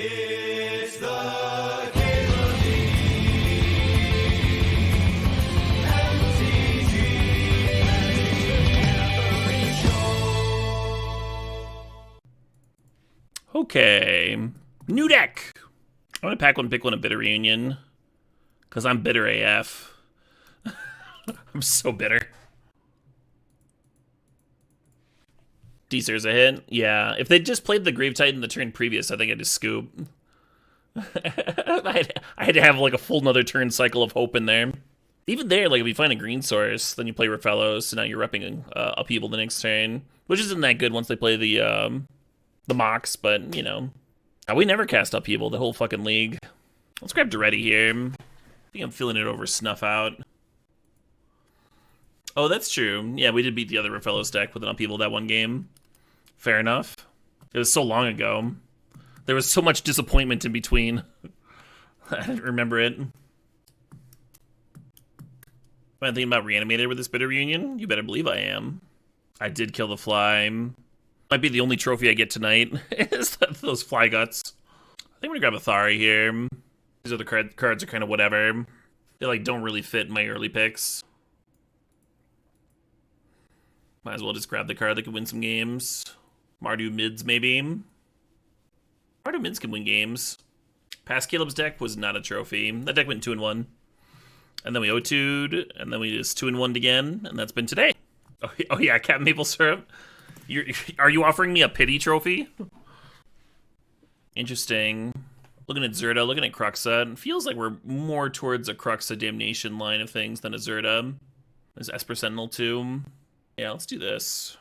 It's the Cable League. MTGO Show. Okay. New deck. I'm gonna pack one, pick one, a bitter reunion. Because I'm bitter AF. I'm so bitter. Deezer's a hit. Yeah, if they just played the Grave Titan the turn previous, I think I'd just scoop. I had to have like a full another turn cycle of hope in there. Even there, like if you find a green source, then you play Raphellos, so now you're repping Upheaval the next turn, which isn't that good once they play the Mox, but you know. We never cast Upheaval the whole fucking league. Let's grab Duretti here. I think I'm feeling it over Snuff Out. Oh, that's true. Yeah, we did beat the other Raphellos deck with an Upheaval that one game. Fair enough. It was so long ago. There was so much disappointment in between. I didn't remember it. Am I thinking about Reanimator with this bitter reunion? You better believe I am. I did kill the fly. Might be the only trophy I get tonight. Is those fly guts. I think I'm gonna grab a Thari here. These other cards are kind of whatever. They like don't really fit my early picks. Might as well just grab the card that could win some games. Mardu mids, maybe. Mardu mids can win games. Past Caleb's deck was not a trophy. That deck went 2-1. And then we O2'd, and then we just 2-1'd again, and that's been today. Oh yeah, Captain Maple Syrup. Are you offering me a pity trophy? Interesting. Looking at Zerda, looking at Cruxa. It feels like we're more towards a Cruxa Damnation line of things than a Zerda. There's Esper Sentinel too. Yeah, let's do this.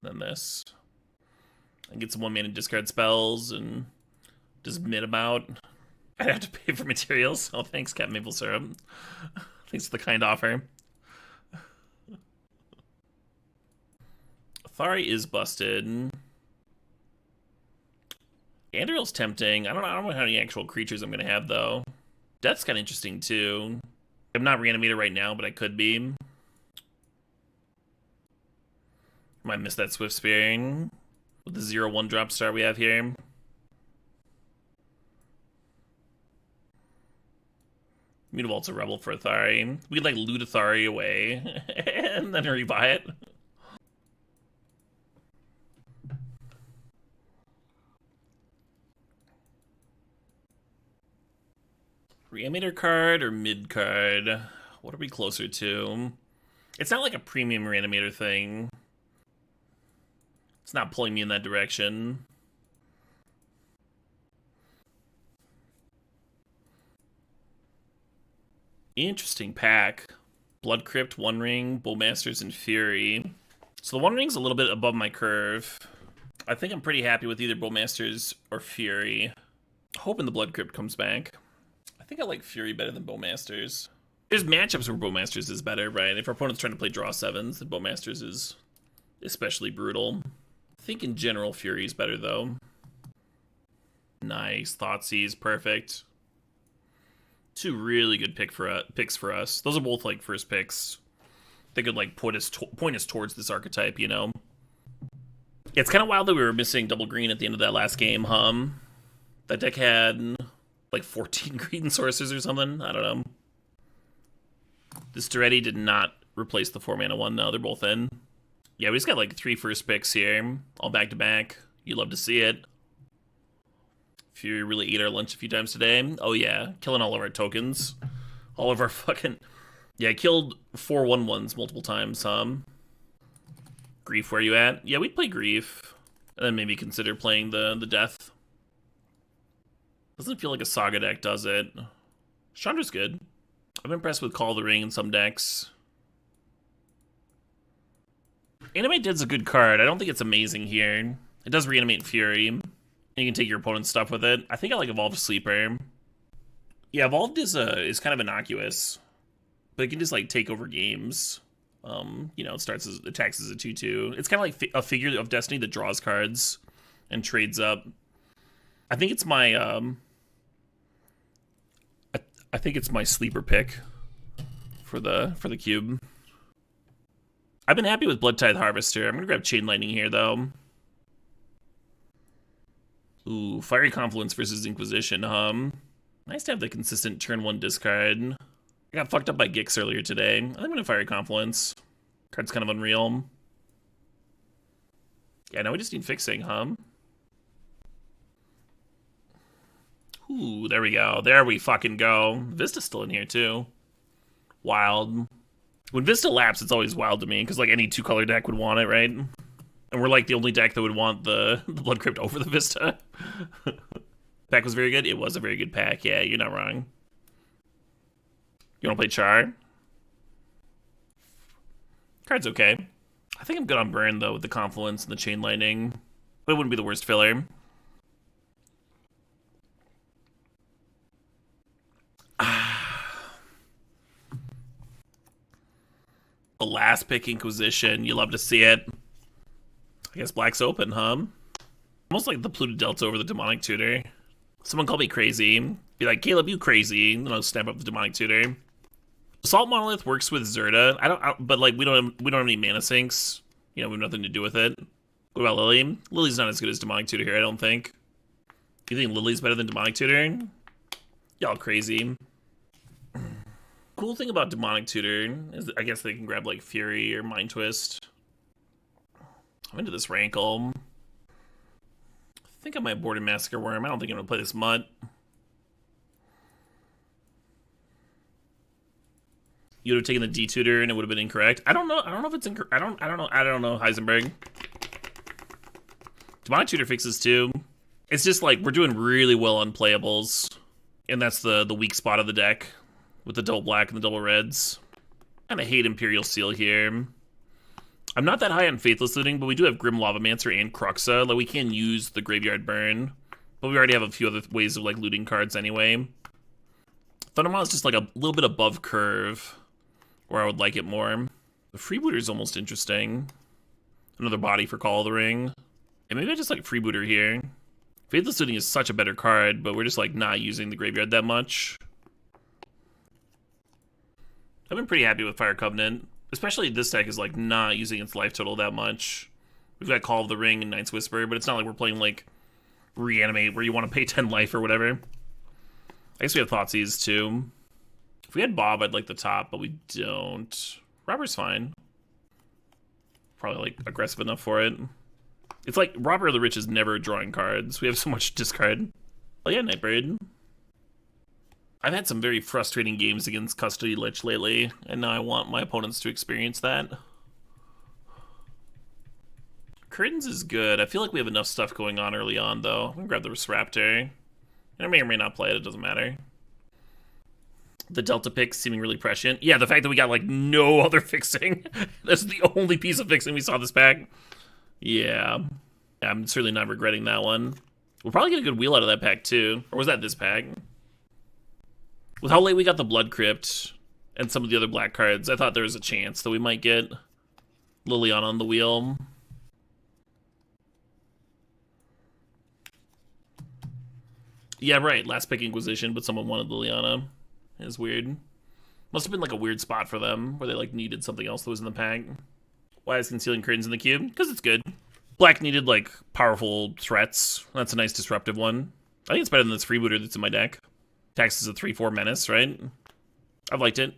Then this. And get some 1-mana discard spells and just mid them out. I'd have to pay for materials. Oh, thanks, Captain Maple Syrup. Thanks for the kind offer. Thari is busted. Andril's tempting. I don't know how many actual creatures I'm going to have, though. Death's kind of interesting, too. I'm not Reanimator right now, but I could be. Might miss that Swift Spearing with the 0/1 drop star we have here. Mutavolt's a rebel for a Thari. We could like loot a Thari away and then rebuy it. Reanimator card or mid card? What are we closer to? It's not like a premium Reanimator thing. It's not pulling me in that direction. Interesting pack. Blood Crypt, One Ring, Bowmasters, and Fury. So the One Ring's a little bit above my curve. I think I'm pretty happy with either Bowmasters or Fury. Hoping the Blood Crypt comes back. I think I like Fury better than Bowmasters. There's matchups where Bowmasters is better, right? If our opponent's trying to play draw 7s, then Bowmasters is especially brutal. I think in general Fury is better, though. Nice. Thoughtseize, perfect. Two really good picks for us. Those are both like first picks. They could like point us towards this archetype, you know. It's kind of wild that we were missing double green at the end of that last game, That deck had like 14 green sources or something. I don't know. This Duretti did not replace the 4-mana one. No, they're both in. Yeah, we just got like 3 first picks here, all back to back. You love to see it. Fury really ate our lunch a few times today. Oh yeah, killing all of our tokens. All of our fucking... Yeah, I killed 4 1/1s multiple times, Grief, where you at? Yeah, we'd play Grief. And then maybe consider playing the Death. Doesn't feel like a Saga deck, does it? Chandra's good. I'm impressed with Call of the Ring in some decks. Animate Dead's a good card. I don't think it's amazing here. It does reanimate Fury. And you can take your opponent's stuff with it. I think I like Evolved Sleeper. Yeah, Evolved is kind of innocuous. But it can just like take over games. You know, it attacks as a 2/2. It's kind of like a figure of Destiny that draws cards and trades up. I think it's my I think it's my sleeper pick for the cube. I've been happy with Blood Tithe Harvester. I'm gonna grab Chain Lightning here though. Ooh, Fiery Confluence versus Inquisition, Nice to have the consistent turn 1 discard. I got fucked up by Gix earlier today. I think I'm gonna Fiery Confluence. Card's kind of unreal. Yeah, now we just need fixing, Ooh, there we go. There we fucking go. Vista's still in here, too. Wild. When Vista laps, it's always wild to me, because, like, any 2-color deck would want it, right? And we're, like, the only deck that would want the Blood Crypt over the Vista. Pack was very good? It was a very good pack. Yeah, you're not wrong. You want to play Char? Card's okay. I think I'm good on Burn, though, with the Confluence and the Chain Lightning. But it wouldn't be the worst filler. The last pick Inquisition. You love to see it. I guess Black's open, Almost like the Polluted Delta over the Demonic Tutor. Someone call me crazy. Be like, Caleb, you crazy. And then I'll snap up the Demonic Tutor. Assault Monolith works with Zerda. But like we don't have any mana sinks. You know, we have nothing to do with it. What about Lily? Lily's not as good as Demonic Tutor here, I don't think. You think Lily's better than Demonic Tutor? Y'all crazy. Cool thing about Demonic Tutor is I guess they can grab like Fury or Mind Twist. I'm into this Rankle. I think I might board a Massacre Worm. I don't think I'm gonna play this Mutt. You would have taken the D Tutor and it would have been incorrect. I don't know if it's incorrect. I don't know, Heisenberg. Demonic Tutor fixes too. It's just like we're doing really well on playables. And that's the weak spot of the deck. With the double black and the double reds. Kinda hate Imperial Seal here. I'm not that high on Faithless Looting, but we do have Grim Lavamancer and Cruxa. Like we can use the Graveyard Burn. But we already have a few other ways of like looting cards anyway. Thundermaw is just like a little bit above curve. Where I would like it more. The Freebooter is almost interesting. Another body for Call of the Ring. And maybe I just like Freebooter here. Faithless Looting is such a better card, but we're just like not using the graveyard that much. I've been pretty happy with Fire Covenant. Especially this deck is like not using its life total that much. We've got Call of the Ring and Night's Whisper, but it's not like we're playing like Reanimate where you want to pay 10 life or whatever. I guess we have Thoughtseize too. If we had Bob, I'd like the top, but we don't. Robber's fine. Probably like aggressive enough for it. It's like Robber of the Rich is never drawing cards. We have so much discard. Oh yeah, Nightbird. I've had some very frustrating games against Custody Lich lately, and now I want my opponents to experience that. Curtains is good. I feel like we have enough stuff going on early on, though. I'm gonna grab the Raptor. And I may or may not play it, it doesn't matter. The Delta pick seeming really prescient. Yeah, the fact that we got, like, no other fixing. That's the only piece of fixing we saw this pack. Yeah. I'm certainly not regretting that one. We'll probably get a good wheel out of that pack, too. Or was that this pack? With how late we got the Blood Crypt and some of the other black cards, I thought there was a chance that we might get Liliana on the wheel. Yeah, right. Last pick Inquisition, but someone wanted Liliana. It's weird. Must have been like a weird spot for them where they like needed something else that was in the pack. Why is Concealing Curtains in the cube? Because it's good. Black needed like powerful threats. That's a nice disruptive one. I think it's better than this Freebooter that's in my deck. Tax is a 3/4 menace, right? I've liked it.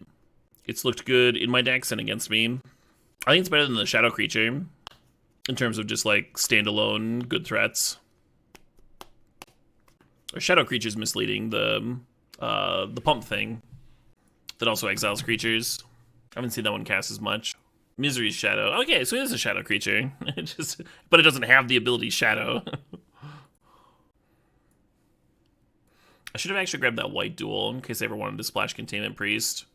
It's looked good in my decks and against me. I think it's better than the Shadow Creature in terms of just like standalone good threats. Or Shadow Creature's misleading. The pump thing that also exiles creatures. I haven't seen that one cast as much. Misery's Shadow. Okay, so it is a Shadow Creature. But it doesn't have the ability Shadow. I should have actually grabbed that white duel in case I ever wanted to splash Containment Priest.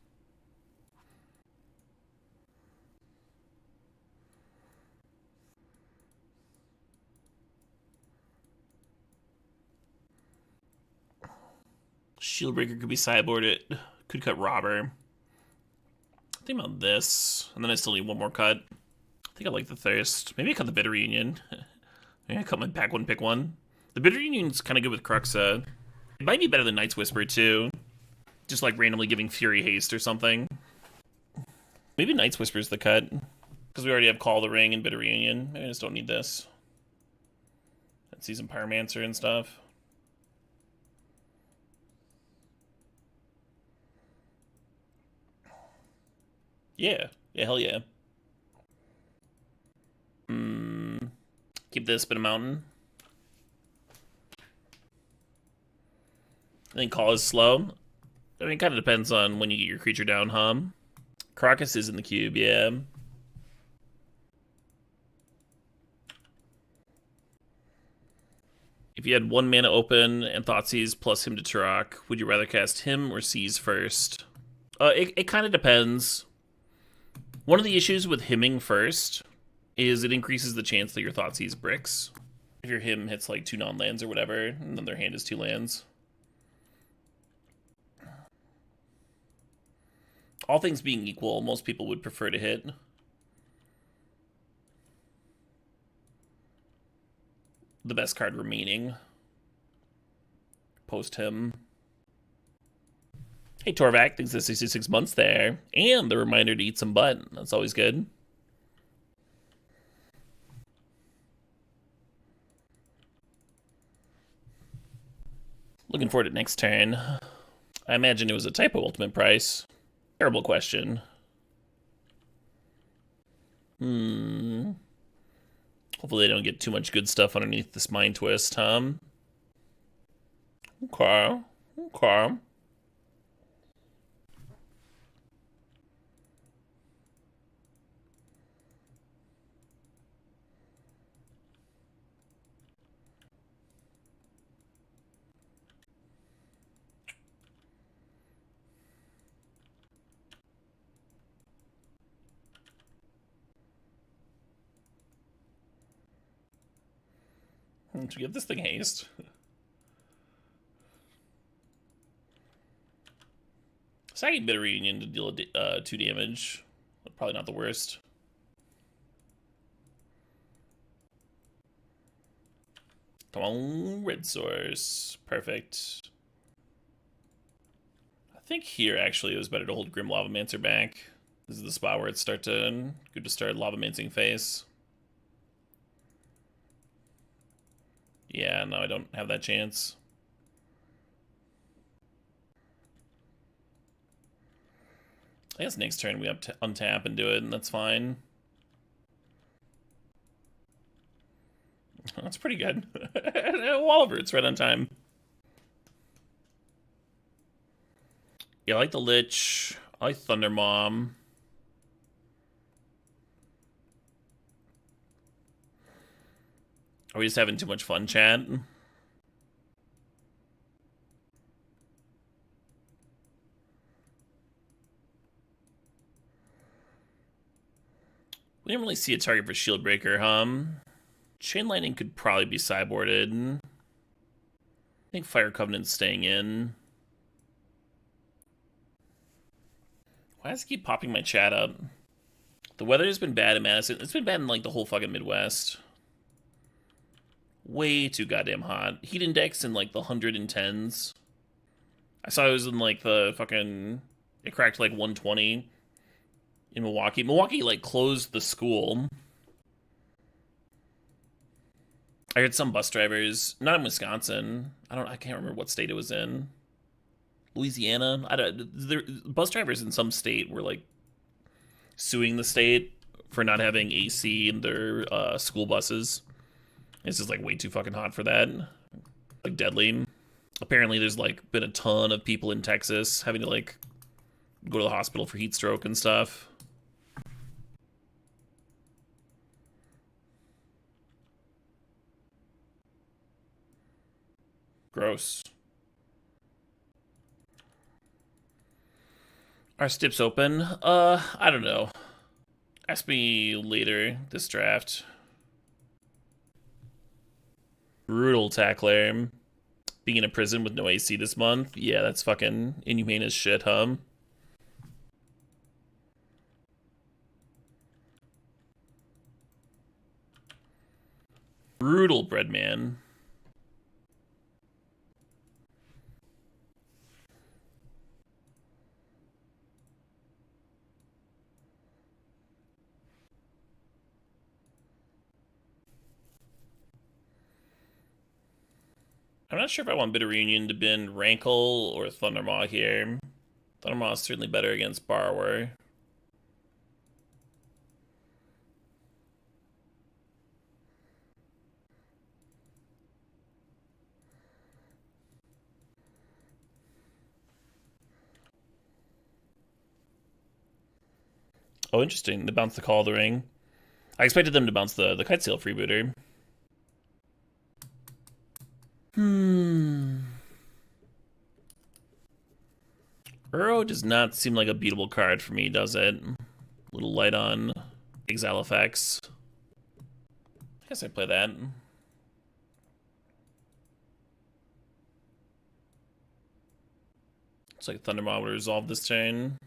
Shieldbreaker could be sideboarded. Could cut Robber. Think about this. And then I still need one more cut. I think I like the Thirst. Maybe I cut the Bitter Union. Maybe I cut my pack one, pick one. The Bitter Union's kind of good with Cruxa. It might be better than Night's Whisper, too. Just like randomly giving Fury Haste or something. Maybe Night's Whisper's the cut. Because we already have Call of the Ring and Bitter Union. Maybe I just don't need this. See some Pyromancer and stuff. Yeah. Yeah, hell yeah. Keep this, spin a mountain. I think call is slow. I mean, it kind of depends on when you get your creature down, Crocus is in the cube, yeah. If you had 1 mana open and Thoughtseize plus him to Turok, would you rather cast him or Seize first? It kind of depends. One of the issues with hemming first is it increases the chance that your Thoughtseize bricks. If your him hits like 2 non-lands or whatever, and then their hand is 2 lands. All things being equal, most people would prefer to hit. The best card remaining. Post him. Hey, Torvak, thanks for 66 months there. And the reminder to eat some butt. That's always good. Looking forward to next turn. I imagine it was a typo ultimate price. Terrible question. Hopefully they don't get too much good stuff underneath this Mind Twist, Okay. Okay. To give this thing haste. Sagging Bitter Reunion to deal 2 damage. Probably not the worst. Come on, Red Source. Perfect. I think here, actually, it was better to hold Grim Lavamancer back. This is the spot where it's good to start Lavamancing face. Yeah, no, I don't have that chance. I guess next turn we have to untap and do it, and that's fine. That's pretty good. Walliver, it's right on time. Yeah, I like the Lich. I like Thunder Mom. Are we just having too much fun, chat? We didn't really see a target for Shieldbreaker, Chain Lightning could probably be sideboarded. I think Fire Covenant's staying in. Why does it keep popping my chat up? The weather has been bad in Madison. It's been bad in, like, the whole fucking Midwest. Way too goddamn hot. Heat index in, like, the 110s. I saw it was in, like, the fucking... It cracked, like, 120 in Milwaukee. Milwaukee, like, closed the school. I heard some bus drivers, not in Wisconsin. I can't remember what state it was in. Louisiana. Bus drivers in some state were like suing the state for not having AC in their school buses. It's just like way too fucking hot for that. Like deadly. Apparently, there's like been a ton of people in Texas having to like go to the hospital for heat stroke and stuff. Gross. Are Stips open? I don't know. Ask me later this draft. Brutal tackler. Being in a prison with no AC this month. Yeah, that's fucking inhumane as shit, Brutal, Breadman. I'm not sure if I want Bitter Reunion to bin Rankle or Thundermaw here. Thundermaw is certainly better against Borrower. Oh, interesting. They bounced the Call of the Ring. I expected them to bounce the Kitesail freebooter. Uro does not seem like a beatable card for me, does it? A little light on exile effects. I guess I play that. Looks like Thundermaw would resolve this turn.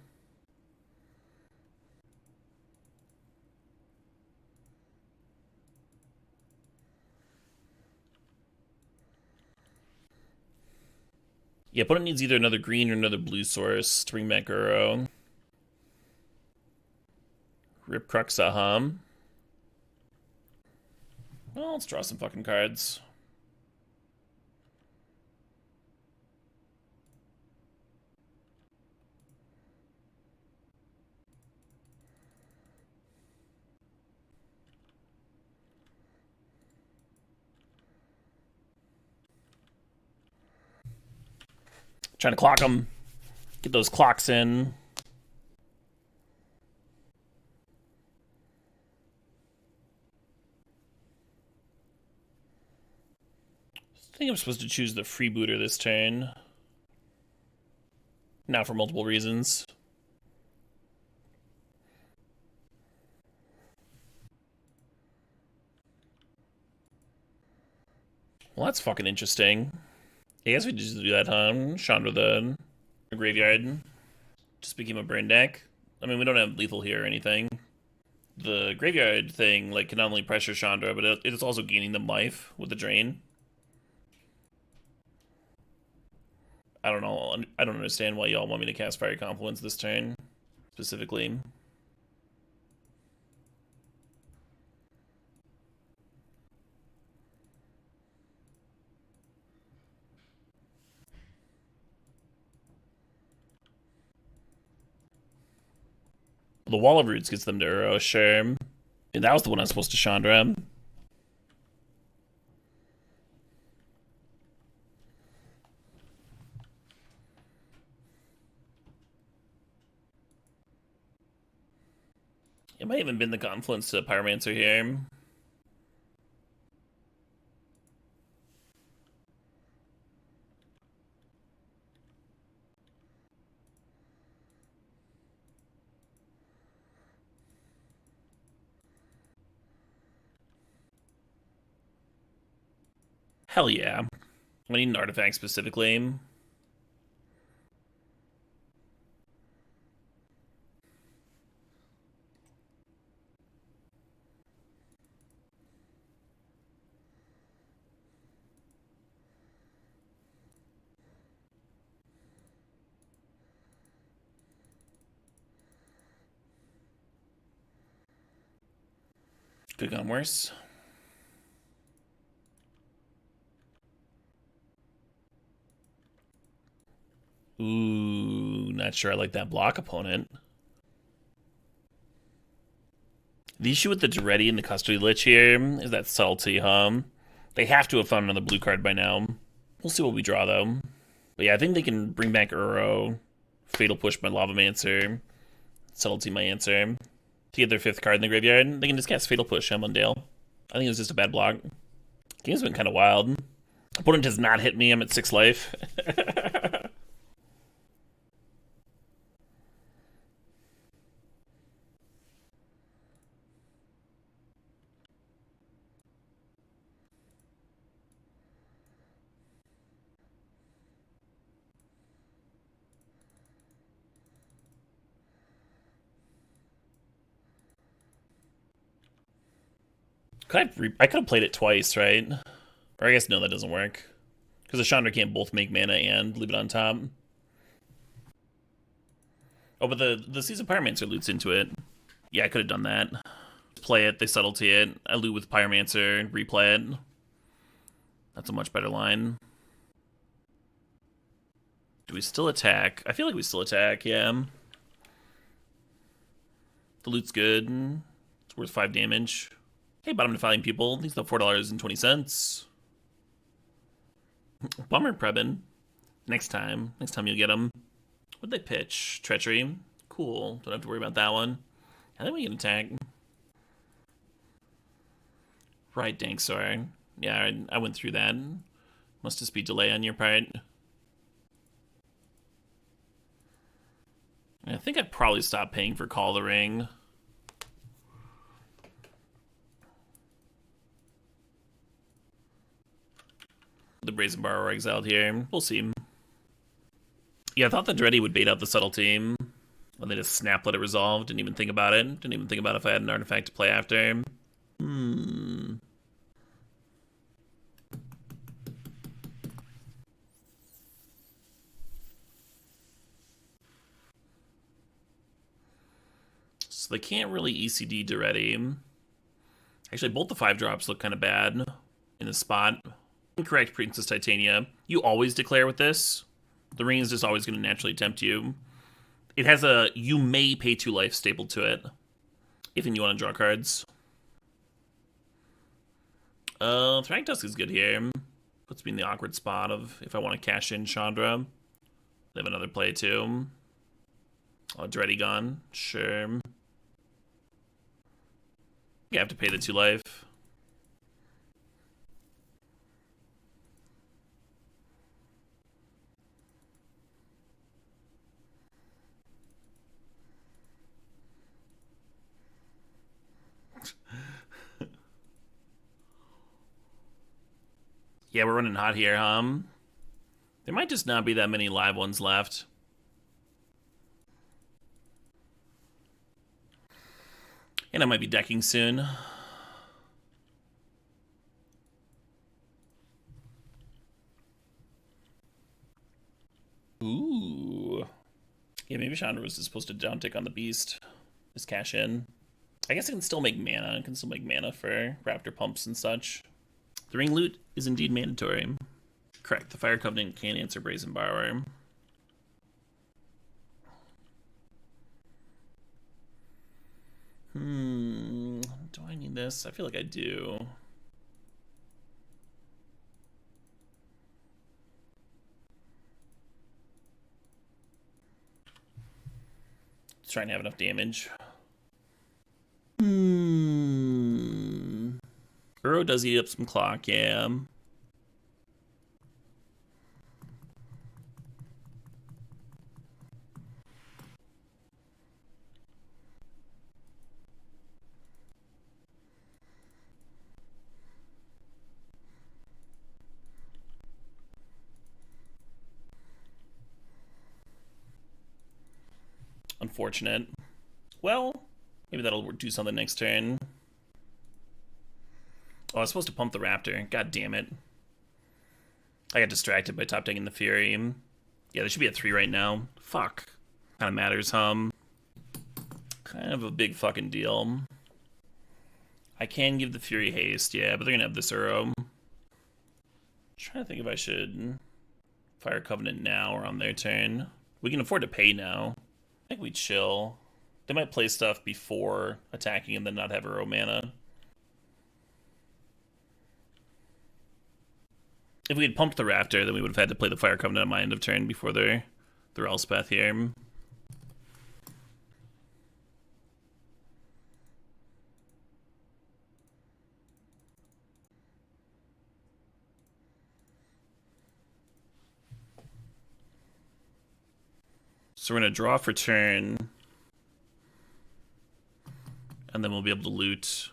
Yeah, opponent needs either another green or another blue source to bring back Uro. Rip Cruxaham. Well, let's draw some fucking cards. Trying to clock them. Get those clocks in. I think I'm supposed to choose the freebooter this turn. Now for multiple reasons. Well, that's fucking interesting. I guess we just do that, huh? Chandra the graveyard. Just became a burn deck. I mean, we don't have lethal here or anything. The graveyard thing, like, can not only pressure Chandra, but it is also gaining them life with the drain. I don't know. I don't understand why y'all want me to cast Fiery Confluence this turn, specifically. The Wall of Roots gets them to Uro, sure. And that was the one I was supposed to Chandra. It might even been the Confluence to Pyromancer here. Hell yeah. I need an artifact specifically. Could have gone worse. Ooh, not sure I like that block opponent. The issue with the Duretti and the Custody Lich here is that subtlety, huh? They have to have found another blue card by now. We'll see what we draw, though. But yeah, I think they can bring back Uro, Fatal Push my Lavamancer, Subtlety my answer. To get their 5th card in the graveyard, they can just cast Fatal Push Mundale. I think it was just a bad block. Game's been kind of wild. Opponent does not hit me, I'm at 6 life. I could have played it twice, right? Or I guess no, that doesn't work. Because the Chandra can't both make mana and leave it on top. Oh, but the Season Pyromancer loots into it. Yeah, I could have done that. Play it, they subtlety it. I loot with Pyromancer, replay it. That's a much better line. Do we still attack? I feel like we still attack, yeah. The loot's good. It's worth 5 damage. Hey, bottom defiling people. These are $4.20. Bummer, Prebin. Next time you'll get them. What'd they pitch? Treachery. Cool. Don't have to worry about that one. And then we can attack. Right, Danksar. Yeah, I went through that. Must just be delay on your part. I think I'd probably stop paying for Call the Ring. The Brazen Borrower exiled here. We'll see. Yeah, I thought the Dreddy would bait out the Subtlety. And they just snap, let it resolve. Didn't even think about it. Didn't even think about if I had an artifact to play after. So they can't really ECD Duretti. Actually, both the 5-drops look kind of bad in this spot. Incorrect, Princess Titania. You always declare with this. The ring is just always going to naturally tempt you. It has a you may pay 2 life stapled to it. If you want to draw cards. Thrag Tusk is good here. Puts me in the awkward spot of if I want to cash in Chandra. They have another play too. Oh, Dreddy gone. Sure. You have to pay the 2 life. Yeah, we're running hot here, There might just not be that many live ones left. And I might be decking soon. Ooh. Yeah, maybe Chandra was supposed to downtick on the beast. Just cash in. I guess I can still make mana. I can still make mana for Raptor pumps and such. The ring loot is indeed mandatory. Correct. The Fire Covenant can't answer Brazen Borrower. Do I need this? I feel like I do. Just trying to have enough damage. Uro does eat up some clock, yeah. Unfortunate. Well, maybe that'll do something next turn. Oh, I was supposed to pump the Raptor. God damn it. I got distracted by top decking the Fury. Yeah, there should be a 3 right now. Fuck. Kind of matters, Kind of a big fucking deal. I can give the Fury haste, yeah, but they're gonna have this Uro. Trying to think if I should Fire Covenant now or on their turn. We can afford to pay now. I think we chill. They might play stuff before attacking and then not have Uro mana. If we had pumped the Raptor, then we would have had to play the Fire Covenant at my end of turn before their Elspeth here. So we're going to draw for turn. And then we'll be able to loot.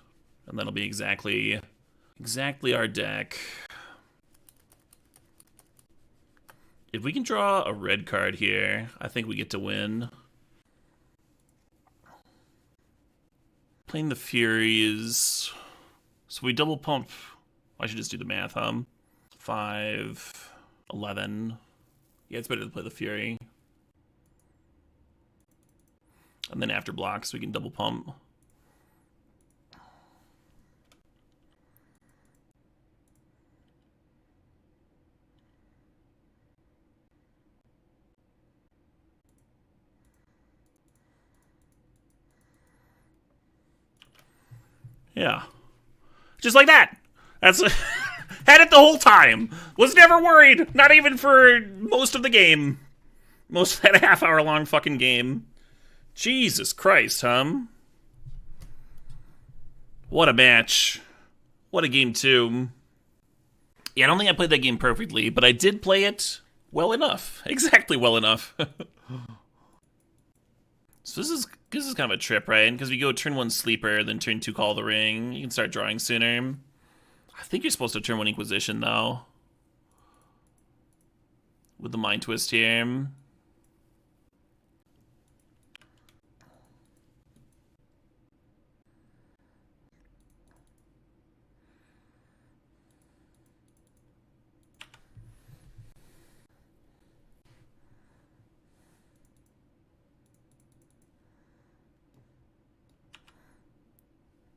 And that'll be exactly our deck. If we can draw a red card here, I think we get to win. Playing the Furies. So we double pump. I should just do the math, 5, 11. Yeah, it's better to play the Fury. And then after blocks, we can double pump. Yeah. Just like that. That's had it the whole time. Was never worried. Not even for most of the game. Most of that half-hour-long fucking game. Jesus Christ, What a match. What a game, too. Yeah, I don't think I played that game perfectly, but I did play it well enough. Exactly well enough. So this is kind of a trip, right? Because we go turn 1 Sleeper, then turn 2 Call of the Ring. You can start drawing sooner. I think you're supposed to turn 1 Inquisition, though. With the Mind Twist here.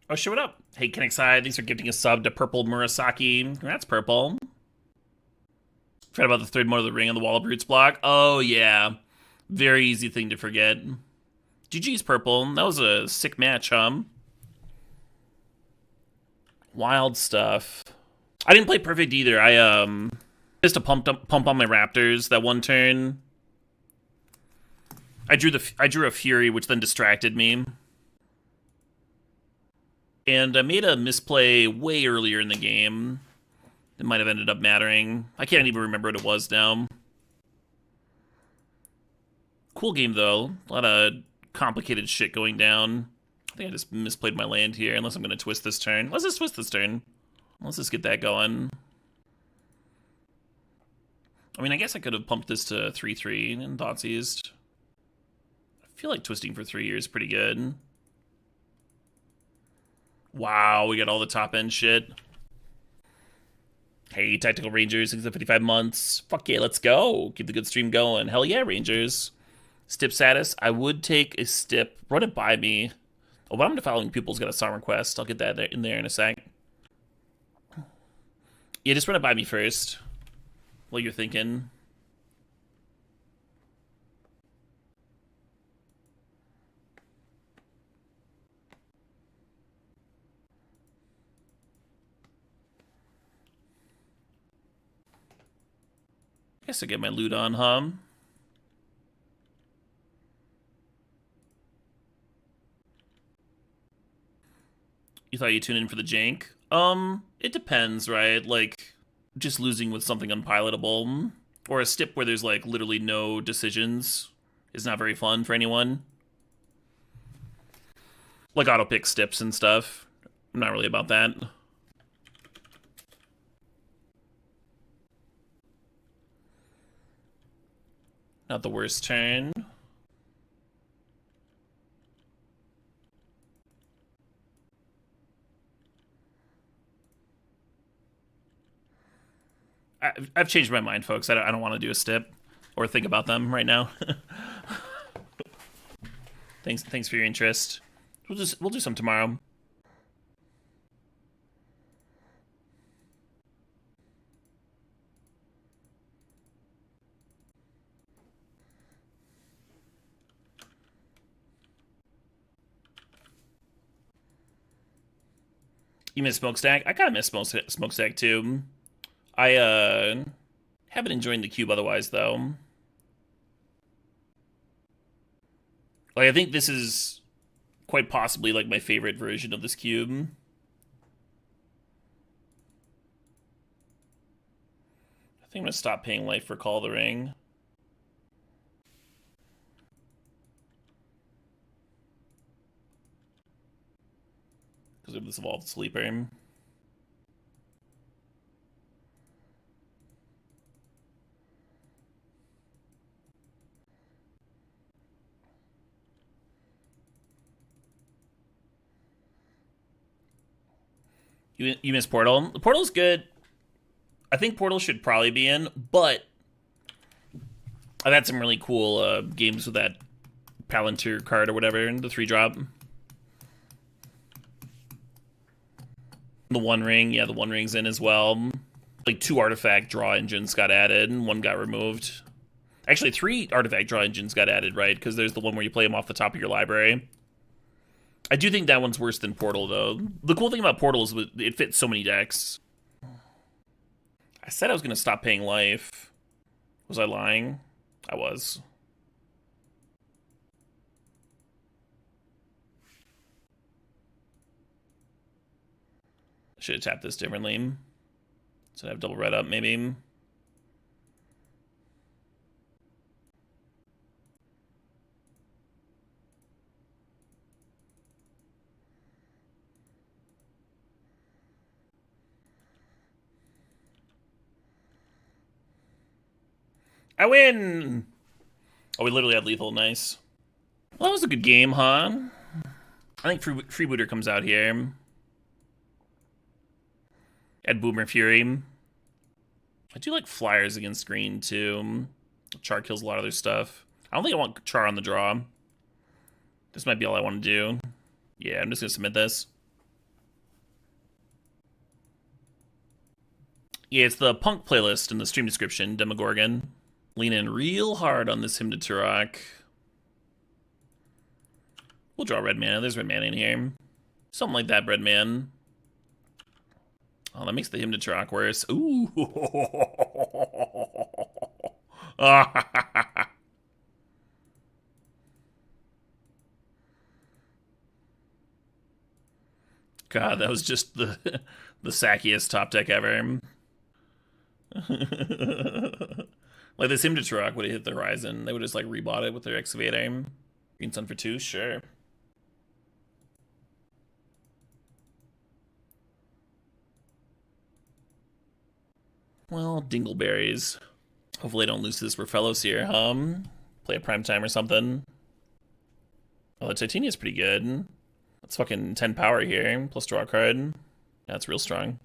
Oh, shit, what up? Hey, Kenexide, thanks for gifting a sub to Purple Murasaki. That's Purple. Forgot about the 3rd mode of the ring on the Wall of Brutes block. Oh, yeah. Very easy thing to forget. GG's, Purple. That was a sick match, Wild stuff. I didn't play perfect either. I, just to pump on my Raptors that one turn. I drew a Fury, which then distracted me. And I made a misplay way earlier in the game. It might have ended up mattering. I can't even remember what it was now. Cool game, though. A lot of complicated shit going down. I think I just misplayed my land here, unless I'm going to twist this turn. Let's just twist this turn. Let's just get that going. I mean, I guess I could have pumped this to 3-3 in Thoughtseized. I feel like twisting for 3 years is pretty good. Wow, we got all the top end shit. Hey, Tactical Rangers, 655 months. Fuck yeah, let's go. Keep the good stream going. Hell yeah, Rangers. Stip status. I would take a stip. Run it by me. Oh, but I'm following people's got a song request. I'll get that in there in a sec. Yeah, just run it by me first. What you're thinking. Guess I'll get my loot on, You thought you'd tune in for the jank? It depends, right? Like, just losing with something unpilotable. Or a stip where there's, like, literally no decisions is not very fun for anyone. Like auto-pick stips and stuff. I'm not really about that. Not the worst turn. I've changed my mind, folks. I don't want to do a stip or think about them right now. Thanks for your interest. We'll do some tomorrow. You miss Smokestack? I kind of miss Smokestack too. I have been enjoying the cube otherwise, though. Like, I think this is quite possibly like my favorite version of this cube. I think I'm gonna stop paying life for Call of the Ring. Because of this evolved sleeper. You miss Portal? Portal's good. I think Portal should probably be in, but I've had some really cool games with that Palantir card or whatever, the 3-drop. The One Ring, yeah, the One Ring's in as well. Like 2 artifact draw engines got added, and 1 got removed. Actually, 3 artifact draw engines got added, right? Because there's the one where you play them off the top of your library. I do think that one's worse than Portal, though. The cool thing about Portal is it fits so many decks. I said I was going to stop paying life. Was I lying? I was. Should have tapped this differently. So I have double red up, maybe. I win! Oh, we literally had lethal. Nice. Well, that was a good game, huh? I think Freebooter comes out here. Add Boomer Fury. I do like flyers against green, too. Char kills a lot of their stuff. I don't think I want Char on the draw. This might be all I want to do. Yeah, I'm just going to submit this. Yeah, it's the Punk playlist in the stream description, Demogorgon. Lean in real hard on this Hymn to Turok. We'll draw red mana. There's red mana in here. Something like that, red man. Oh, that makes the Hymn to Turok worse. Ooh. God, that was just the sackiest top deck ever. Like this Hymn to Turok would have hit the horizon. They would just like rebought it with their excavator. Green Sun for 2, sure. Well, dingleberries. Hopefully I don't lose to this Rafellos here, play a prime time or something. Oh, the Titania's pretty good. That's fucking 10 power here, plus draw a card. That's real strong.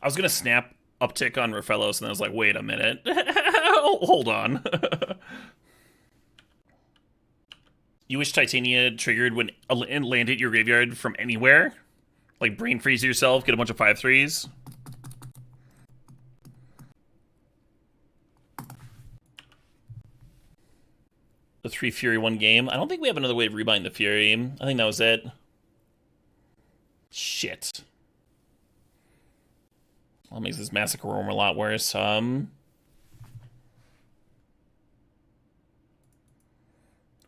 I was gonna snap uptick on Rafellos, and I was like, wait a minute. Hold on. You wish Titania triggered when it landed your graveyard from anywhere? Like brain freeze yourself, get a bunch of 5/3s? The 3 Fury 1 game. I don't think we have another way of rebuying the Fury. I think that was it. Shit. Well, that makes this Massacre Worm a lot worse. We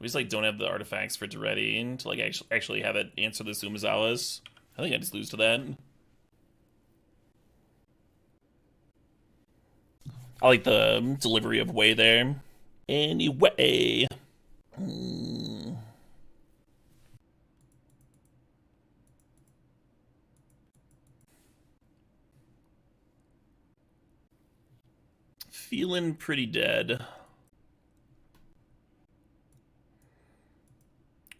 just like don't have the artifacts for it to ready to like actually have it answer the Umazawas. I think I just lose to that. I like the delivery of way there. Anyway. Feeling pretty dead.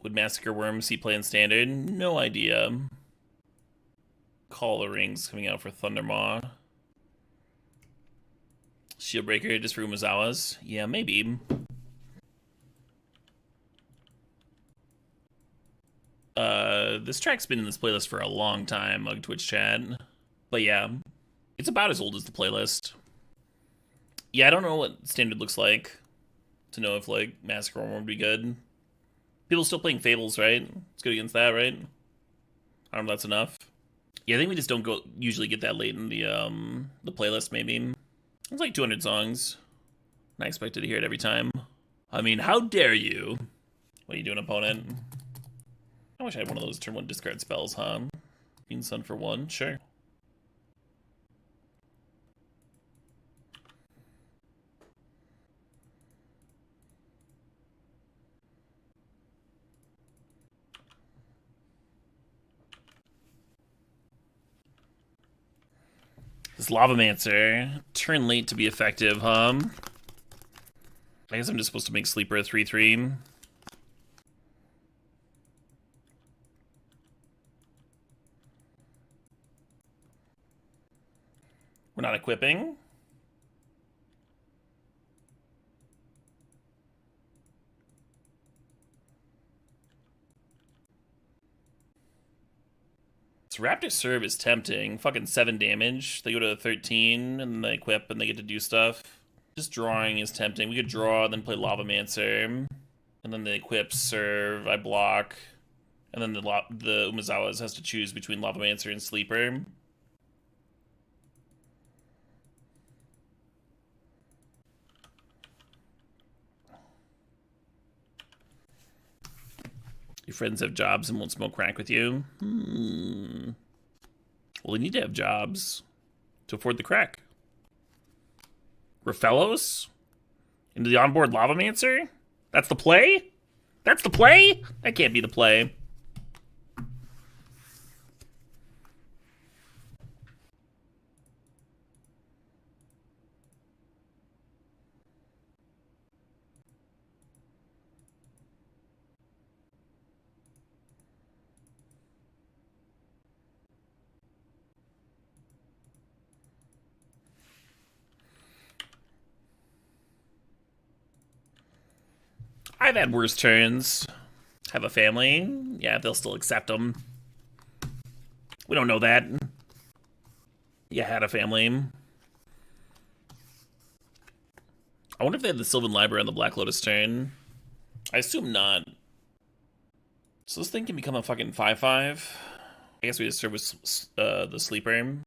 Would Massacre Worm see play in Standard? No idea. Call the Rings coming out for Thundermaw. Shieldbreaker just for Umazawas? Yeah, maybe. This track's been in this playlist for a long time, Mug Twitch chat. But yeah, it's about as old as the playlist. Yeah, I don't know what Standard looks like to know if, like, Massacre Worm would be good. People still playing Fables, right? It's good against that, right? I don't know if that's enough. Yeah, I think we just don't usually get that late in the playlist, maybe. It's like 200 songs. I expected to hear it every time. I mean, how dare you? What are you doing, opponent? I wish I had one of those turn 1 discard spells, huh? Green Sun for 1, sure. This Lavamancer. Turn late to be effective, huh? I guess I'm just supposed to make Sleeper a 3/3. We're not equipping. So Raptor Serve is tempting. Fucking 7 damage. They go to 13, and they equip, and they get to do stuff. Just drawing is tempting. We could draw, then play Lavamancer. And then they equip, serve, I block. And then the Umezawa's has to choose between Lavamancer and Sleeper. Your friends have jobs and won't smoke crack with you? Well, you need to have jobs to afford the crack. Rafellos? Into the onboard Lavamancer? That's the play? That's the play? That can't be the play. I've had worse turns. Have a family. Yeah, they'll still accept them. We don't know that. You had a family. I wonder if they had the Sylvan Library on the Black Lotus turn. I assume not. So this thing can become a fucking 5/5. I guess we just serve with the Sleeper.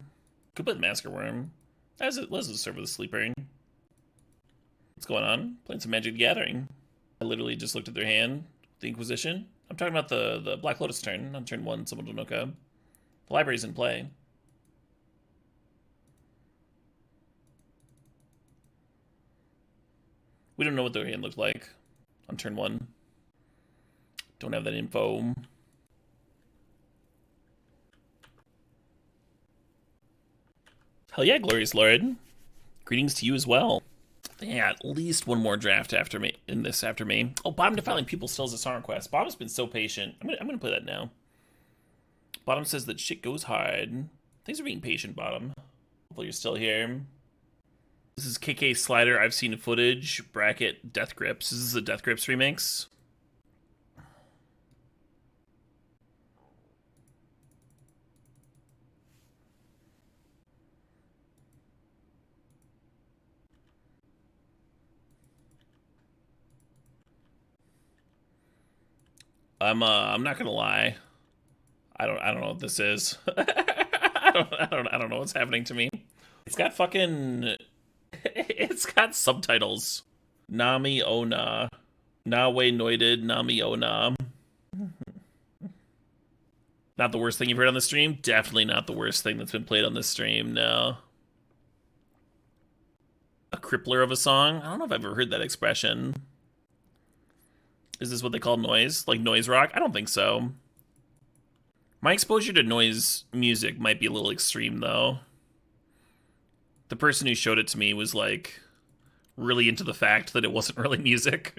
Could play the Masker Worm. Let's just serve with the Sleeper. What's going on? Playing some Magic the Gathering. I literally just looked at their hand. The Inquisition. I'm talking about the Black Lotus turn. On turn 1, someone don't know. The library's in play. We don't know what their hand looked like on turn 1. Don't have that info. Hell yeah, Glorious Lord. Greetings to you as well. Yeah, at least one more draft after me. Oh, Bottom Defiling People still has a song request. Bottom's been so patient. I'm gonna play that now. Bottom says that shit goes hard. Thanks for being patient, Bottom. Hopefully you're still here. This is KK Slider. I've seen footage. Bracket Death Grips. This is a Death Grips remix. I'm not gonna lie. I don't know what this is. I don't know what's happening to me. It's got fucking it's got subtitles. Nami Ona. Nawe Noided Nami Ona. Not the worst thing you've heard on the stream? Definitely not the worst thing that's been played on this stream, no. A crippler of a song? I don't know if I've ever heard that expression. Is this what they call noise? Like noise rock? I don't think so. My exposure to noise music might be a little extreme, though. The person who showed it to me was, like, really into the fact that it wasn't really music.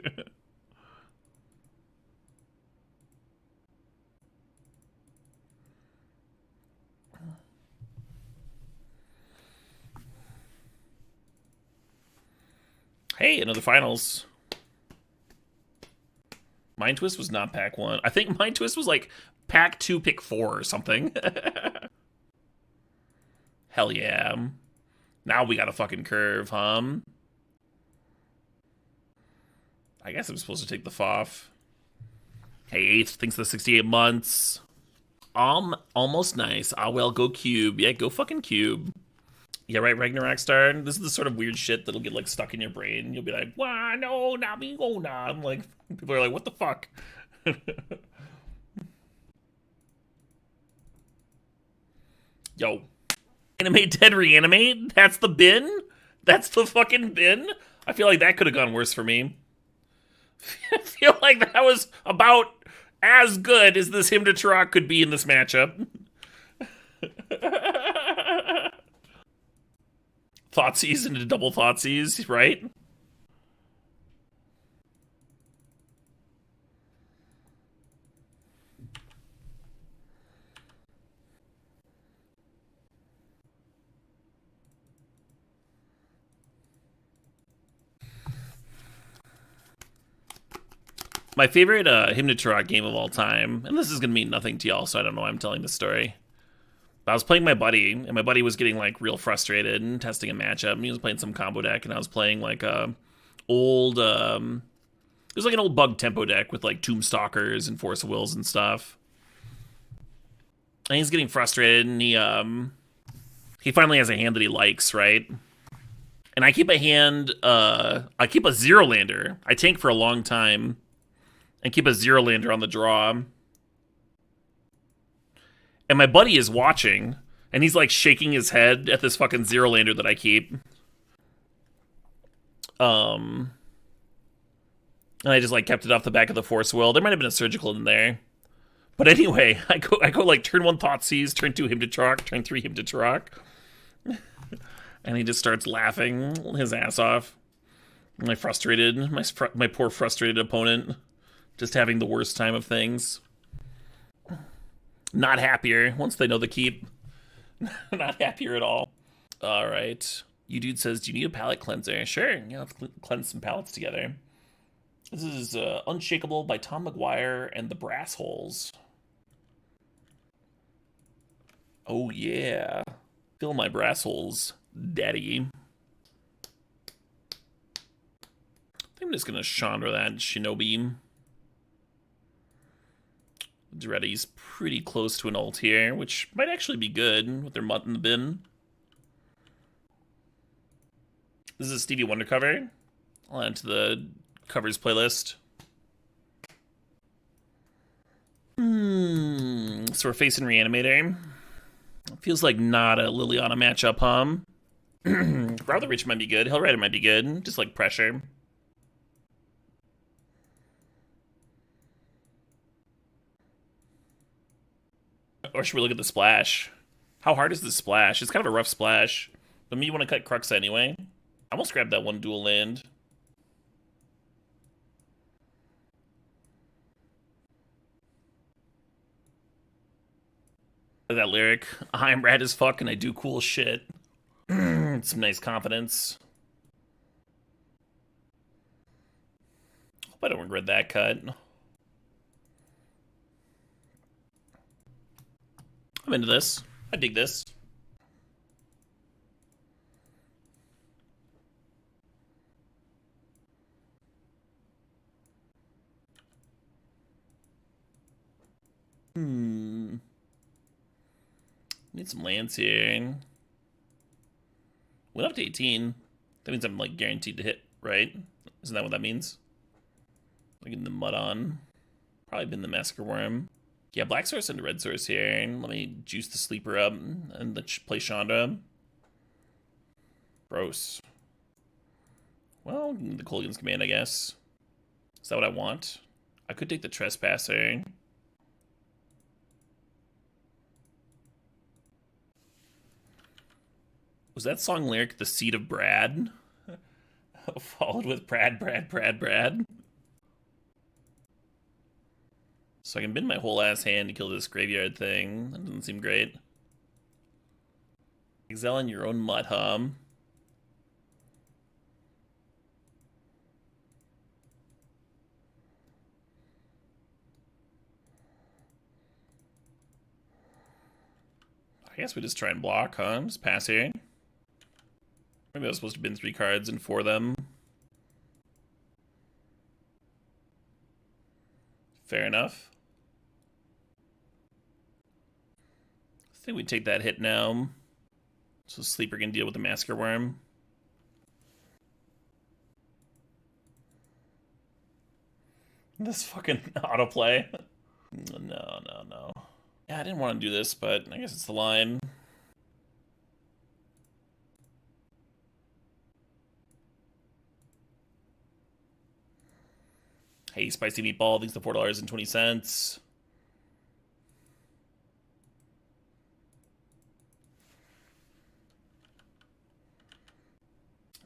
Hey, another finals. Mind Twist was not pack 1. I think Mind Twist was like pack 2, pick 4 or something. Hell yeah. Now we got a fucking curve, huh? I guess I'm supposed to take the FOF. Hey, 8th thinks the 68 months. Almost nice. Ah, well, go cube. Yeah, go fucking cube. Yeah, right, Ragnarok Star. This is the sort of weird shit that'll get, like, stuck in your brain. You'll be like, wah, no, not me, oh, nah. I'm like, people are like, what the fuck? Yo. Animate Dead Reanimate? That's the bin? That's the fucking bin? I feel like that could have gone worse for me. I feel like that was about as good as this Hymn to Turok could be in this matchup. Thoughtseize into double Thoughtseize, right? My favorite Hymn to Turok game of all time, and this is going to mean nothing to y'all, so I don't know why I'm telling this story. But I was playing my buddy, and my buddy was getting like real frustrated and testing a matchup. And he was playing some combo deck, and I was playing like a old, it was like an old bug tempo deck with like Tomb Stalkers and Force of Wills and stuff. And he's getting frustrated, and he finally has a hand that he likes, right? And I keep a hand, I keep a zero lander. I tank for a long time and keep a zero lander on the draw. And my buddy is watching, and he's like shaking his head at this fucking zero lander that I keep. And I just like kept it off the back of the Force Will. There might have been a surgical in there. But anyway, I go like turn 1 Thoughtseize, turn 2 him to Trock, turn 3 him to Trock. And he just starts laughing his ass off. My poor frustrated opponent, just having the worst time of things. Not happier once they know the keep. Not happier at all. All right. You dude says, do you need a palate cleanser? Sure. Yeah, let's cleanse some palates together. This is Unshakable by Tom McGuire and the Brass Holes. Oh, yeah. Fill my brass holes, daddy. I think I'm just going to Chandra that Shinobi. Duretti's pretty close to an ult here, which might actually be good with their mutt in the bin. This is a Stevie Wonder cover. I'll add to the covers playlist. So we're facing Reanimator. Feels like not a Liliana matchup, huh? Rather Rich might be good. Hellrider might be good. Just like pressure. Or should we look at the splash? How hard is the splash? It's kind of a rough splash. But me, you want to cut Crux anyway. I almost grabbed that one dual land. That lyric. I'm rad as fuck and I do cool shit. Some nice confidence. Hope I don't regret that cut. I'm into this. I dig this. Need some lands here. Went up to 18. That means I'm like guaranteed to hit, right? Isn't that what that means? Like getting the mud on. Probably been the Massacre Worm. Yeah, black source and red source here. Let me juice the sleeper up and play Chandra. Gross. Well, the Kolaghan's Command, I guess. Is that what I want? I could take the Trespasser. Was that song lyric The Seed of Brad? Followed with Brad. So I can bend my whole ass hand to kill this graveyard thing. That doesn't seem great. Exile in your own mud, huh? I guess we just try and block, huh? Just pass here. Maybe I was supposed to bin 3 cards and 4 them. Fair enough. I think we take that hit now. So Sleeper can deal with the Massacre Worm. This fucking autoplay. No. Yeah, I didn't want to do this, but I guess it's the line. Hey, Spicy Meatball, thanks to $4.20.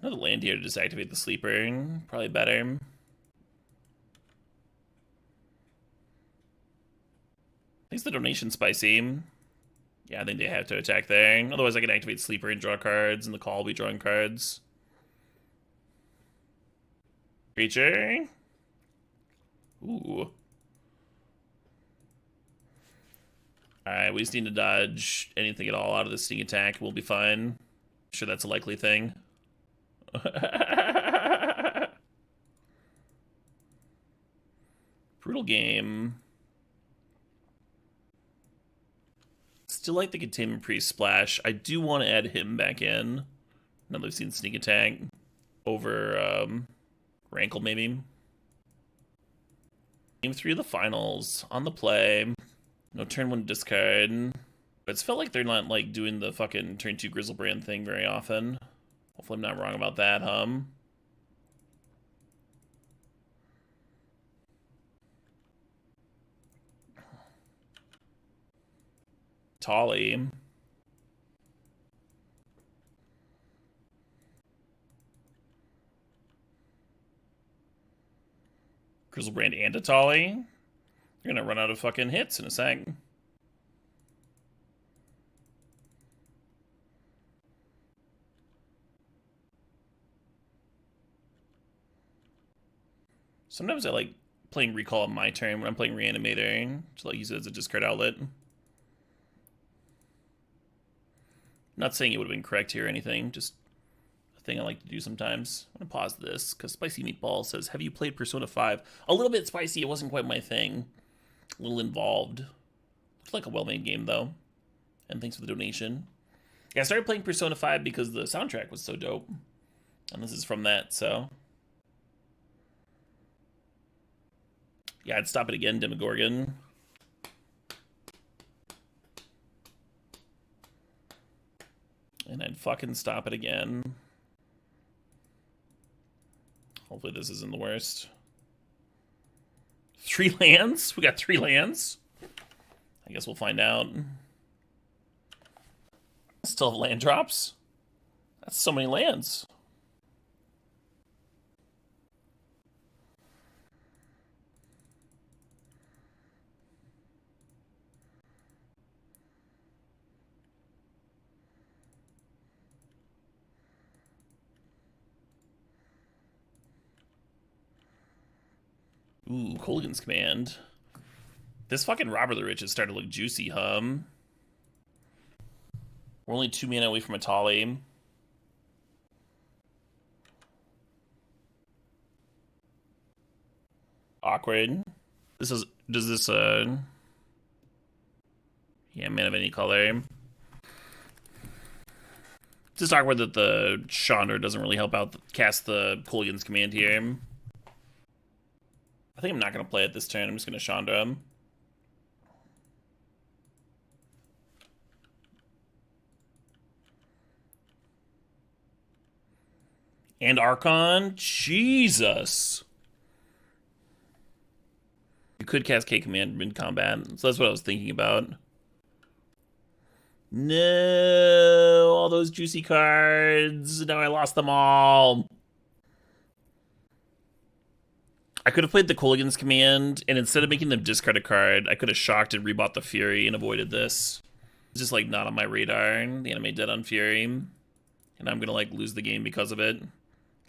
Another land here to disactivate the sleeper. Probably better. Thanks the donation, Spicy. Yeah, I think they have to attack there. Otherwise, I can activate sleeper and draw cards, and the call will be drawing cards. Creature. Ooh. Alright, we just need to dodge anything at all out of the sneak attack. We'll be fine. Sure, that's a likely thing. Brutal game. Still like the Containment Priest splash. I do want to add him back in. Now that we've seen sneak attack over Rankle, maybe. Game 3 of the finals. On the play. No turn 1 discard. But it's felt like they're not like doing the fucking turn 2 Grizzlebrand thing very often. Hopefully I'm not wrong about that, Tolly. Grizzlebrand and a Tolly. You're gonna run out of fucking hits in a sec. Sometimes I like playing Recall on my turn when I'm playing Reanimator to like use it as a discard outlet. Not saying it would have been correct here or anything, just a thing I like to do sometimes. I'm gonna pause this because Spicy Meatball says, have you played Persona 5? A little bit spicy, it wasn't quite my thing. A little involved. Looks like a well-made game though. And thanks for the donation. Yeah, I started playing Persona 5 because the soundtrack was so dope. And this is from that, so. Yeah, I'd stop it again, Demogorgon. And I'd fucking stop it again. Hopefully this isn't the worst. 3 lands? We got 3 lands? I guess we'll find out. Still have land drops? That's so many lands. Ooh, Colgan's Command. This fucking Robber the Rich is starting to look juicy, We're only 2 mana away from a Tolly. Awkward. Does this, yeah, mana of any color. Just awkward that the Chandra doesn't really help out cast the Colgan's Command here. I think I'm not going to play it this turn. I'm just going to Chandra him. And Archon? Jesus. You could cast K-Command mid-combat, so that's what I was thinking about. No, all those juicy cards. Now I lost them all. I could have played the Colgan's Command, and instead of making them discard a card, I could have shocked and rebought the Fury and avoided this. It's just, like, not on my radar. The anime dead on Fury. And I'm gonna, like, lose the game because of it.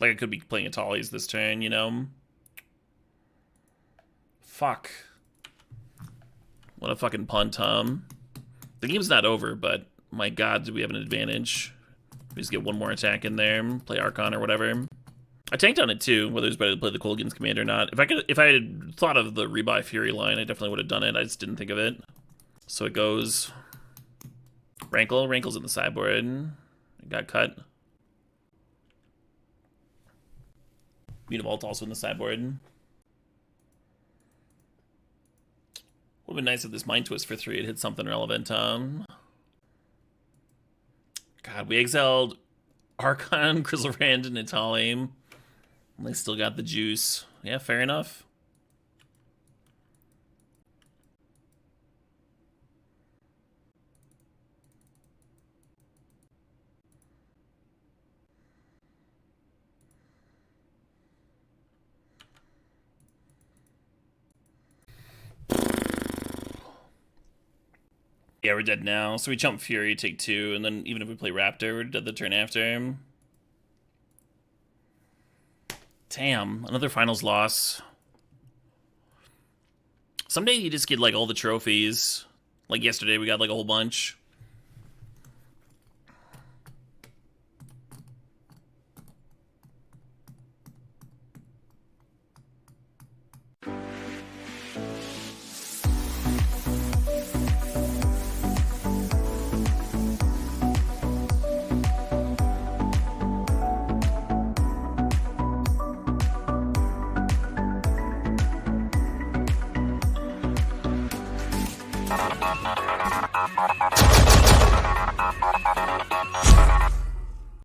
Like, I could be playing a Tollies this turn, you know? Fuck. What a fucking punt, The game's not over, but my god, do we have an advantage. We just get one more attack in there, play Archon or whatever. I tanked on it too, whether it was better to play the Colgan's Command or not. If I had thought of the rebuy Fury line, I definitely would have done it. I just didn't think of it. So it goes Rankle. Rankle's in the sideboard. It got cut. Mutavault also in the sideboard. Would have been nice if this Mind Twist for 3 had hit something relevant. God, we exiled Archon, Grizzlebrand, and Natalim. They still got the juice. Yeah, fair enough. Yeah, we're dead now. So we jump Fury, take 2, and then even if we play Raptor, we're dead the turn after. Damn, another finals loss. Someday you just get, like, all the trophies. Like yesterday, we got like a whole bunch.